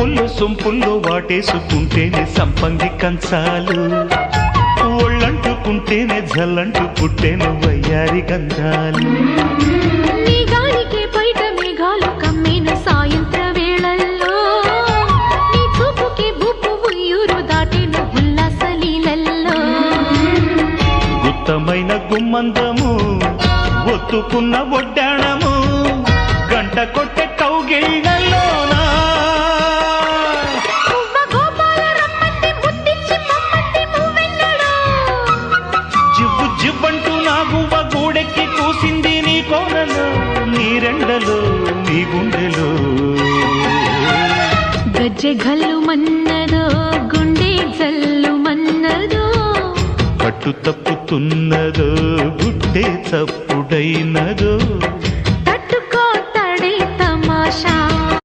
వంపుల్లో సొంపుల్లో వాటేసుకుంటేనే సంపంగి కంచాలు, ఒళ్ళంటుకుంటేనే జల్లంటు పుట్టేను వయ్యారి గంధాలు. నీ గాలికే బయట మేఘాలు కమ్మిన సాయంత్ర వేళల్లో, నీ చూపుకే బుప్పు ఉయ్యూరు దాటిన ఉల్లాస లీలల్లో. గుత్తమైన గుమ్మందము ఒత్తుకున్న ఒడ్డాణము, గంట కొట్టే కౌగిళ్ళలోనా జివ్వు జివ్వంటూ నా గువ్వ గూడెక్కి కూసింది నీ కోనలో, నీ రెండలో నీ గుండెలో. గజ్జె గల్లు మన్నదో గుండె జల్లు మన్నదో, పట్టు తప్పుతున్నదో గుడ్డే చప్పుడైనదో.